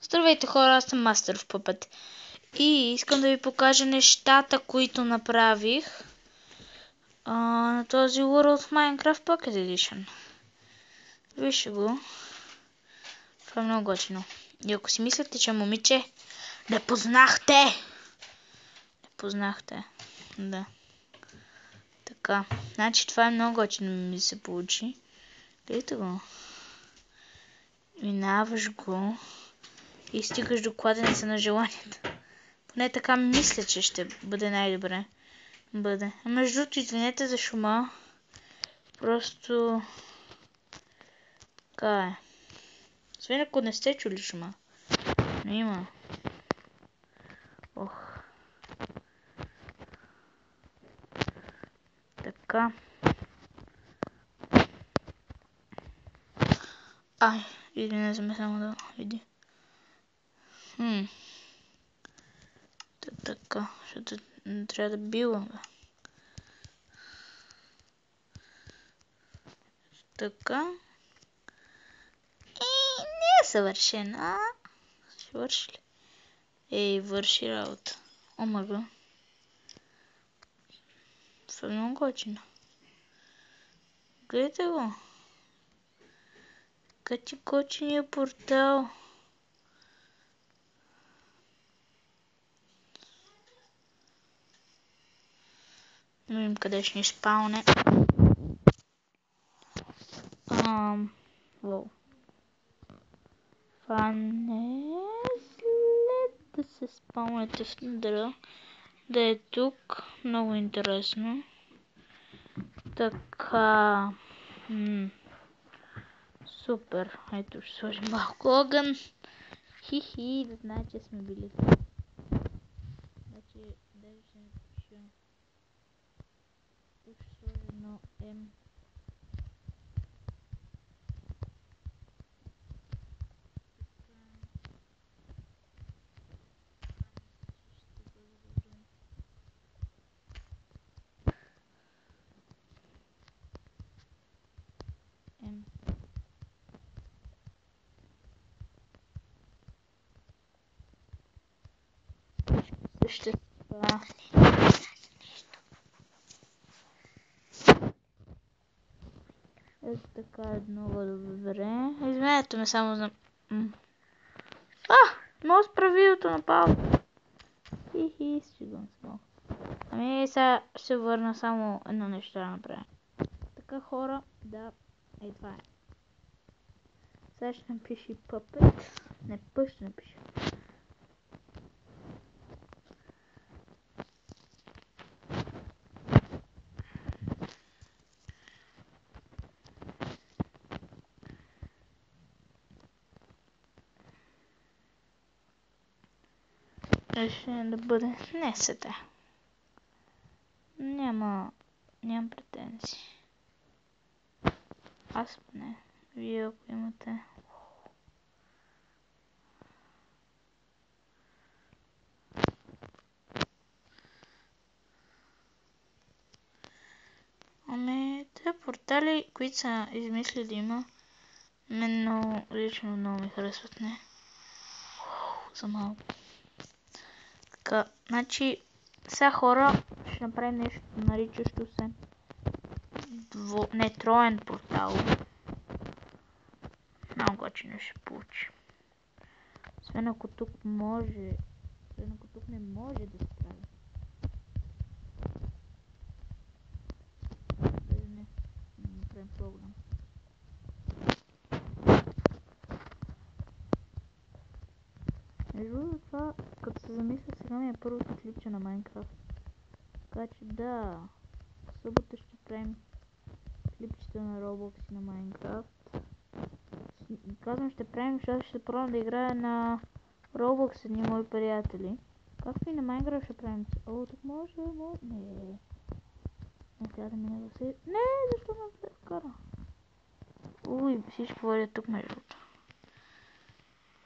Здравейте хора, аз съм Master of Puppet и искам да ви покажа нещата, които направих на този World of Minecraft Pocket Edition. Вижте го. Това е много готино. И ако си мислите, че момиче, не познахте! Да. Така. Значи това е много готино ми се получи. Гледайте го. Минаваш го и стигаш до кладенеца на желанията. Поне така мисля, че ще бъде най-добре. А между другото, извинете за шума. Просто... така е. Освен ако не сте чули шума. Но има. Ох. Така. Ай, извинете ме само да види. Така, защото не трябва да бивам, бе. Така. И не е съвършена. Ще върши ли? Ей, върши работа. Омага. Това е много готино. Гледайте го. Кати готиния портал. Не видим къде ще ни спауне. Воу. Това не е след да се спаунете в Нидъра. Да е тук. Много интересно. Така. Супер. Ето ще сложим малко огън. Хихи, да знае, че сме били. Значи, даже ще напиша. Тук ще сложа едно М. Същества. Ето така едно добре. Извинете ме само за... много справилото напал. Хихи, стигам се малко. Ами сега ще върна само едно нещо да направя. Така хора, да, това е. Сега ще напиши Puppet. Не, пък ще напиша. Решение да бъде не сета. Нямам претенции. Аз не. Вие ако имате. Ами, тези портали, които са измислили има, мен лично много ми харесват, не. За малко. Така, значи, сега хора ще направим нещо наричащо се троен портал. Много готино ще получи. Освен ако тук не може да се прави. Не направим програм. Между това, като се замисля, сега ми е първото клипче на Майнкрафт. Така че да, в събота ще правим клипчета на Roblox и на Майнкрафт. Казвам ще правим, защото ще пробвам да играя на Roblox с едни мои приятели. Както и на Майнкрафт ще правим. Тук може. Не. Не трябва да мине да се... Не, защо ме се вкара? Всички водят тук между другото.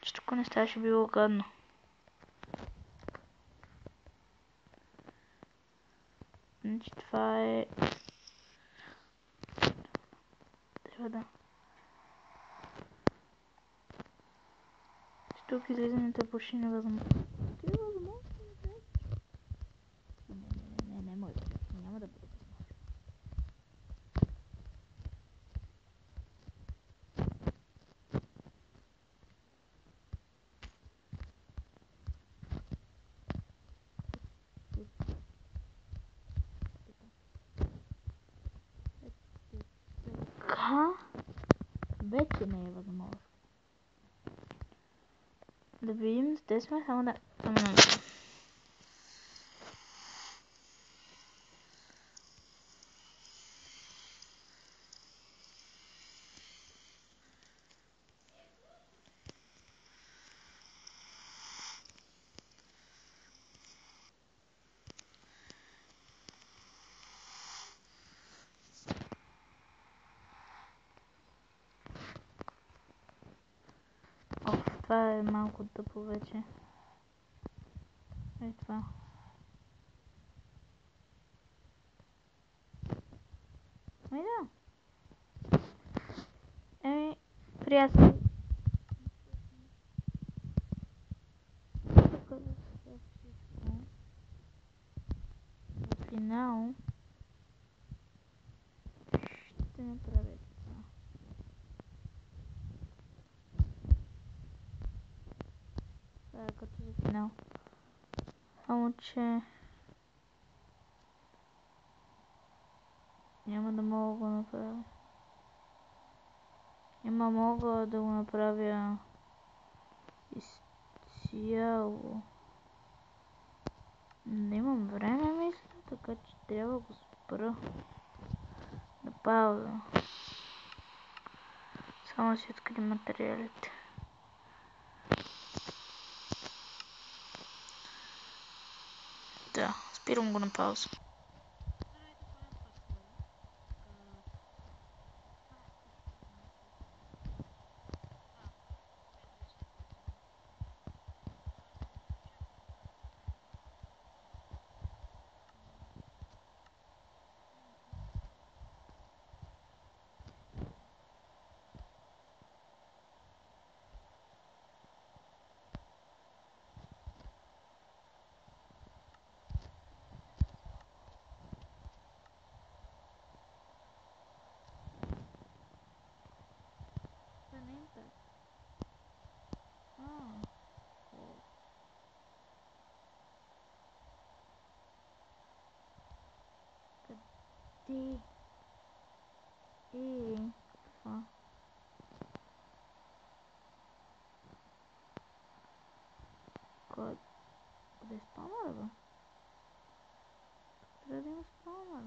Че тук не ставаше било гадно. Значи това е... Трябва да... тук излизането е почти невъзможно. Ти е възможно ли? Не, мой приятел, няма да бъде възможно. Така, вече не е възможно. Да видим, сте сме само да... Това е малко тъпо вече. Ей това. Ами да. Приятели. Тук за всичко. В финал ще направя това. Това е като за финал. Само че няма да мога да го направя. Мога да го направя изцяло. Не имам време, мисля, така че трябва да го спра на пауза. Само си открим материалите. Да, спирам го на пауза. Къде това? Къде е спаунъра, бе? Трябва да има спаунър.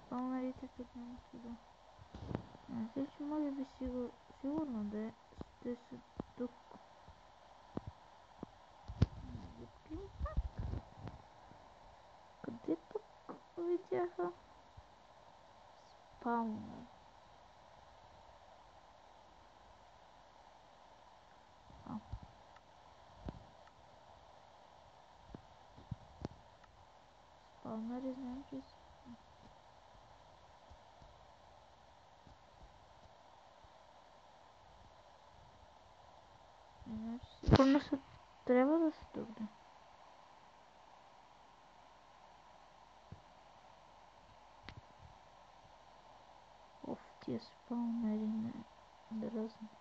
Спаунърите тук няма сюда. Не знам, че може би сигурно да ще са тук. Къде пък видяха спаунър? Спаунъри знам, че са. Сигурно са, трябва да са тук, да. Тия спаунъри ме дразнат.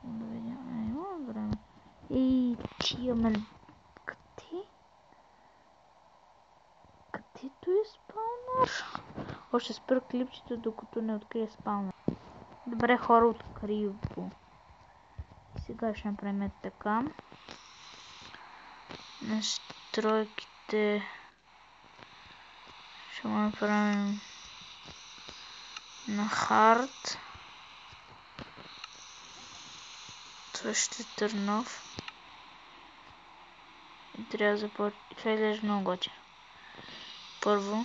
Да видя, имам време. Тия мен. Където е спаунър? Още спра клипчето, докато не открия спаунър. Добре, хора, открих го. И сега ще направим така. Настройките ще го направим на хард. Това ще е търнов. Трябва да започне. Това изглежда много готино. Първо.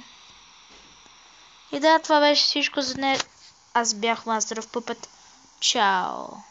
И да, това беше всичко за днес. Аз бях Master of Puppet. Чао!